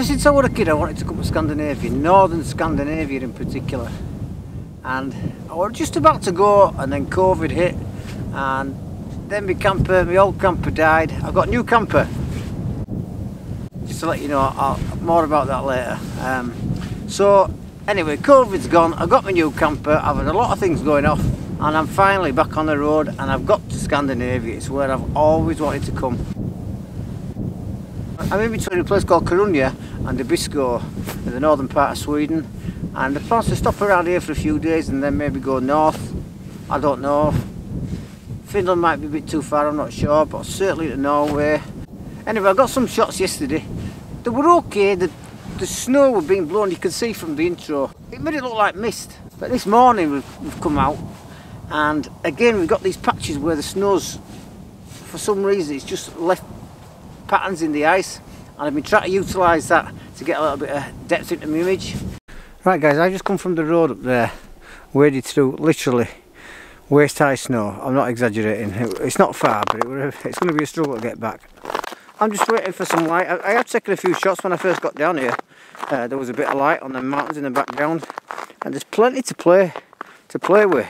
Ever since I was a kid I wanted to come to Scandinavia, northern Scandinavia in particular, and I was just about to go and then COVID hit, and then my old camper died. I got a new camper. Just to let you know, more about that later. So anyway, COVID's gone, I got my new camper, I've had a lot of things going off, and I'm finally back on the road, and I've got to Scandinavia. It's where I've always wanted to come. I'm in between a place called Kiruna and Abisko in the northern part of Sweden, and the plan is to stop around here for a few days and then maybe go north. I don't know. Finland might be a bit too far, I'm not sure, but certainly to Norway. Anyway, I got some shots yesterday. They were okay. The snow was being blown, you can see from the intro. It made it look like mist. But this morning we've come out, and again we've got these patches where the snow's, for some reason, it's just left patterns in the ice, and I've been trying to utilise that to get a little bit of depth into my image. Right guys, I just come from the road up there, waded through literally waist high snow. I'm not exaggerating, it's not far, but it's going to be a struggle to get back. I'm just waiting for some light. I had taken a few shots when I first got down here. There was a bit of light on the mountains in the background, and there's plenty to play with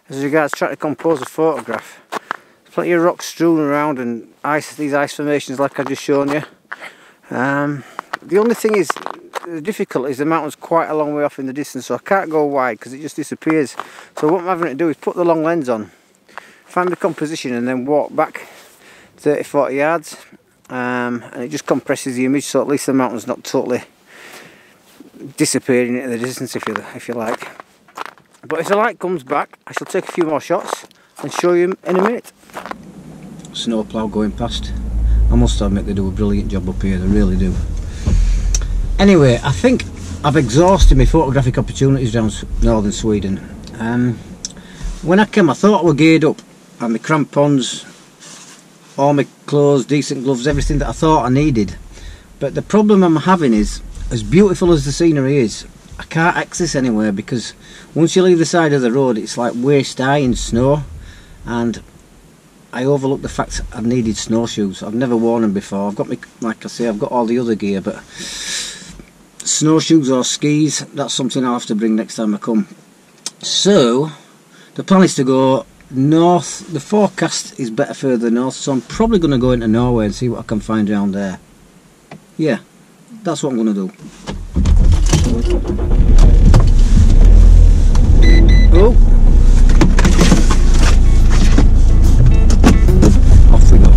as regards trying to compose a photograph. There's plenty of rocks strewn around and these ice formations like I've just shown you. The only thing is, the difficulty is the mountain's quite a long way off in the distance, so I can't go wide because it just disappears. So what I'm having to do is put the long lens on, find the composition, and then walk back 30-40 yards. And it just compresses the image, so at least the mountain's not totally disappearing into the distance, if you like. But if the light comes back, I shall take a few more shots and show you in a minute. Snowplow going past. I must admit they do a brilliant job up here, they really do. Anyway, I think I've exhausted my photographic opportunities around northern Sweden. When I came, I thought I were geared up, and my crampons, all my clothes, decent gloves, everything that I thought I needed. But the problem I'm having is, as beautiful as the scenery is, I can't access anywhere, because once you leave the side of the road it's like waist high in snow, and I overlooked the fact I needed snowshoes. I've never worn them before. I've got like I say, I've got all the other gear, but snowshoes or skis, that's something I'll have to bring next time I come. So the plan is to go north. The forecast is better further north, so I'm probably going to go into Norway and see what I can find around there. Yeah, that's what I'm going to do. Oh, off we go.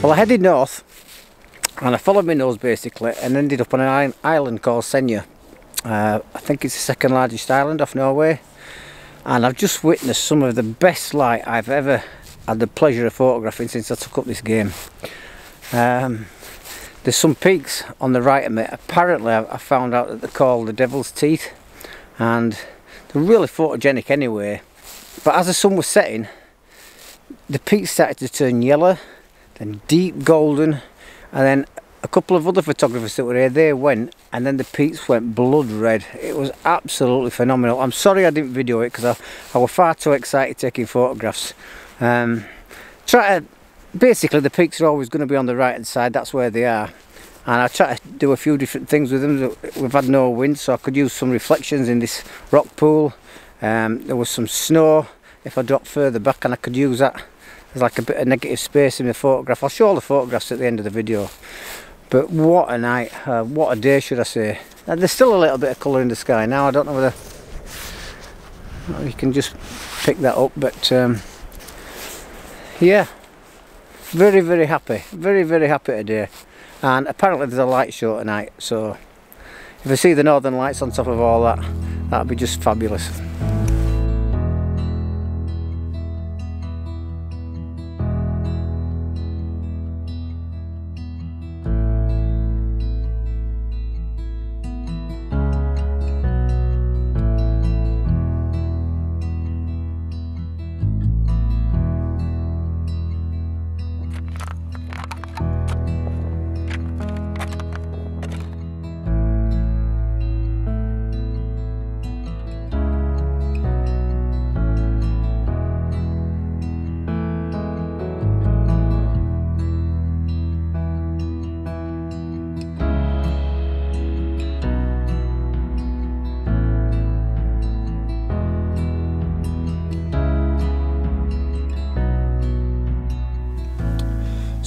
Well, I headed north and I followed my nose basically and ended up on an island called Senja. I think it's the second largest island off Norway, and I've just witnessed some of the best light I've ever had the pleasure of photographing since I took up this game. There's some peaks on the right of me. Apparently I found out that they're called the Devil's Teeth, and they're really photogenic anyway, but as the sun was setting the peaks started to turn yellow, then deep golden, and then a couple of other photographers that were here, they went, and then the peaks went blood red. It was absolutely phenomenal. I'm sorry I didn't video it because I was far too excited taking photographs. Basically the peaks are always going to be on the right hand side, that's where they are, and I try to do a few different things with them. We've had no wind, so I could use some reflections in this rock pool. There was some snow if I dropped further back, and I could use that. There's like a bit of negative space in the photograph. I'll show all the photographs at the end of the video. But what a night, what a day should I say. And there's still a little bit of colour in the sky now. I don't know whether you can just pick that up, but yeah, very, very happy. Very, very happy today. And apparently there's a light show tonight, so if I see the northern lights on top of all that, that'd be just fabulous.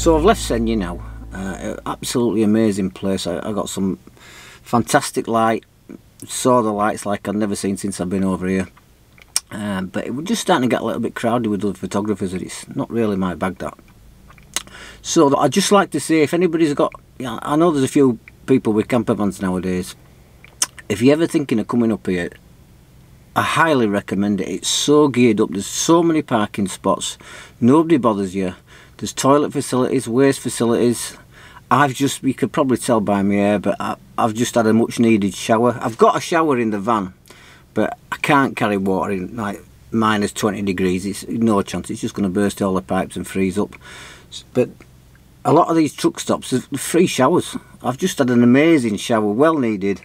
So I've left Senja now. Absolutely amazing place. I got some fantastic light, saw the lights like I've never seen since I've been over here. But it was just starting to get a little bit crowded with other photographers, and it's not really my bag, that. So I'd just like to say, if anybody's got, I know there's a few people with campervans nowadays. If you're ever thinking of coming up here, I highly recommend it. It's so geared up. There's so many parking spots. Nobody bothers you. There's toilet facilities, waste facilities. You could probably tell by my hair, but I've just had a much needed shower. I've got a shower in the van, but I can't carry water in like minus 20 degrees. It's no chance. It's just going to burst all the pipes and freeze up. But a lot of these truck stops, there's free showers. I've just had an amazing shower, well needed.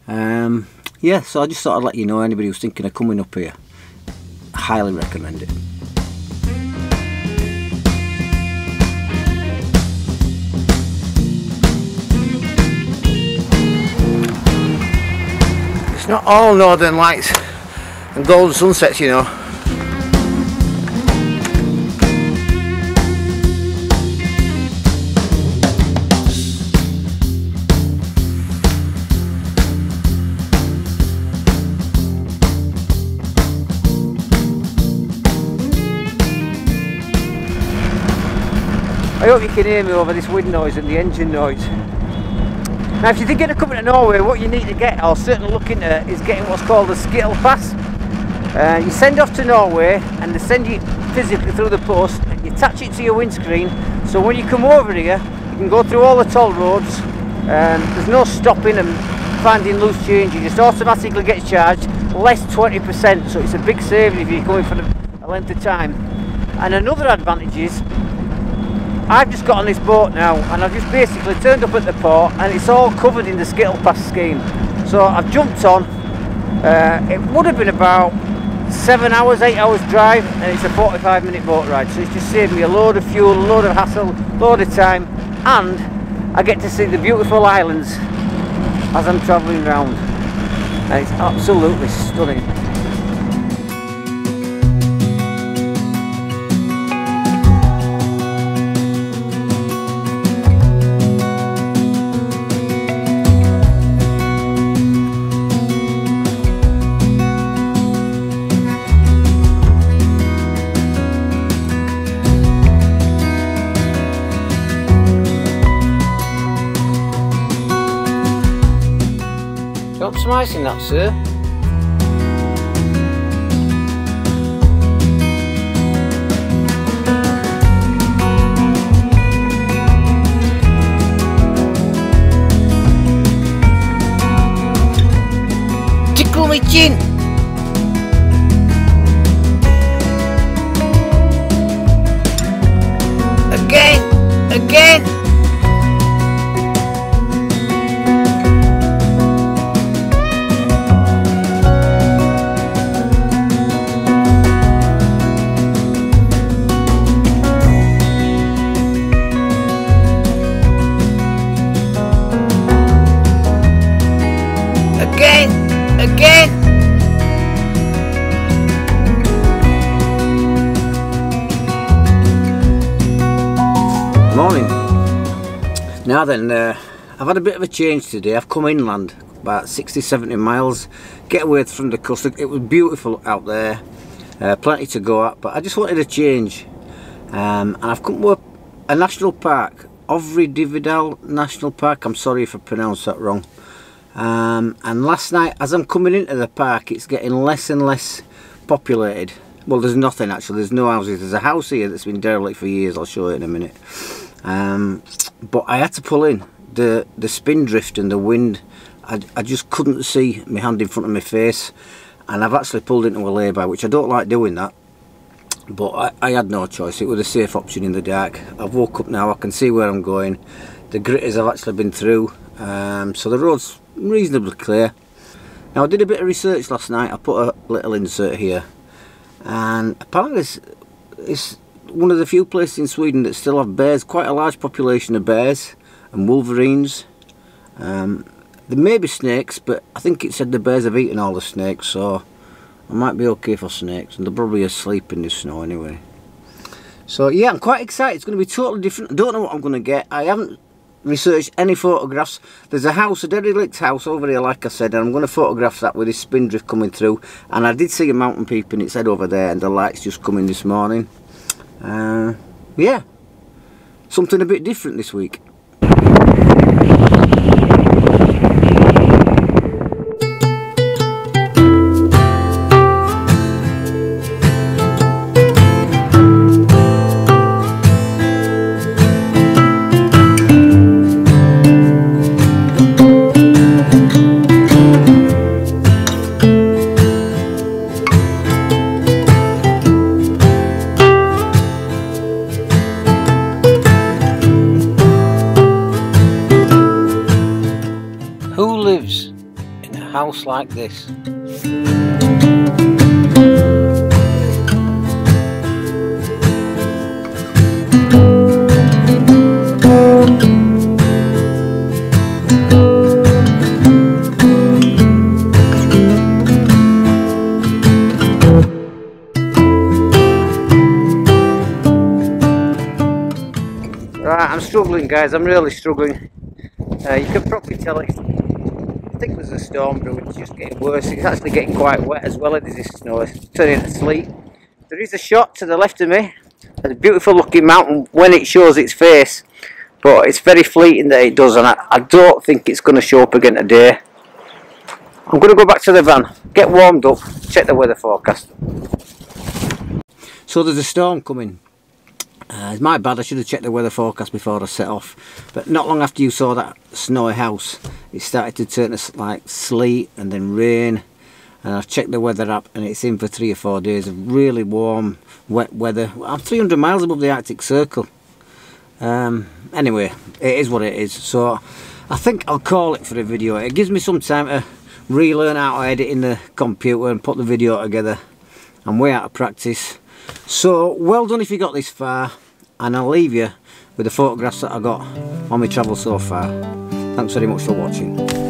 Yeah, so I just thought I'd let you know, anybody who's thinking of coming up here, I highly recommend it. It's not all northern lights and golden sunsets, you know. I hope you can hear me over this wind noise and the engine noise. Now, if you're thinking of coming to Norway, what you need to get, or certainly look into, is getting what's called a Skittlepass. You send off to Norway and they send you physically through the post, and you attach it to your windscreen, so when you come over here you can go through all the toll roads. There's no stopping and finding loose change. You just automatically get charged less 20%, so it's a big saving if you're coming for a length of time. And another advantage is, I've just got on this boat now, and I've just basically turned up at the port and it's all covered in the Skittlepass scheme. So I've jumped on. It would have been about 7 hours, 8 hours drive, and it's a 45-minute boat ride. So it's just saved me a load of fuel, a load of hassle, a load of time, and I get to see the beautiful islands as I'm travelling round. And it's absolutely stunning. Got some ice in that, sir. Tickle my chin. Again. Again. Morning. Now then, I've had a bit of a change today. I've come inland about 60-70 miles, get away from the coast. It was beautiful out there, plenty to go at, but I just wanted a change. And I've come to a national park, Ovre Dividal National Park. I'm sorry if I pronounced that wrong. And last night, as I'm coming into the park, it's getting less and less populated. Well, there's nothing actually, there's no houses. There's a house here that's been derelict for years, I'll show you in a minute. But I had to pull in. The spindrift and the wind, I just couldn't see my hand in front of my face, and I've actually pulled into a lay-by, which I don't like doing that, but I had no choice. It was a safe option in the dark. I've woke up now, I can see where I'm going. The gritters I've actually been through, so the road's reasonably clear. Now, I did a bit of research last night. I put a little insert here, and apparently it's one of the few places in Sweden that still have bears, quite a large population of bears and wolverines. There may be snakes, but I think it said the bears have eaten all the snakes, so I might be okay for snakes, and they're probably asleep in the snow anyway. So yeah, I'm quite excited. It's going to be totally different. I don't know what I'm going to get. I haven't researched any photographs. There's a house, a derelict house over here, like I said, and I'm going to photograph that with this spindrift coming through. And I did see a mountain peeping its head over there, and the light's just coming this morning. Yeah, something a bit different this week. Who lives in a house like this? Right, I'm struggling, guys. I'm really struggling. You can probably tell I think there's a storm brewing. It's just getting worse. It's actually getting quite wet as well as this snow. It's turning to sleet. There is a shot to the left of me. There's a beautiful looking mountain when it shows its face, but it's very fleeting that it does, and I don't think it's going to show up again today. I'm going to go back to the van, get warmed up, check the weather forecast. So there's a storm coming. It's my bad, I should have checked the weather forecast before I set off. But not long after you saw that snowy house, it started to turn to like sleet and then rain. And I've checked the weather app and it's in for 3 or 4 days of really warm, wet weather. I'm 300 miles above the Arctic Circle. Anyway, it is what it is. So I think I'll call it for a video. It gives me some time to relearn how to edit in the computer and put the video together. I'm way out of practice. So well done if you got this far, and I'll leave you with the photographs that I got on my travel so far. Thanks very much for watching.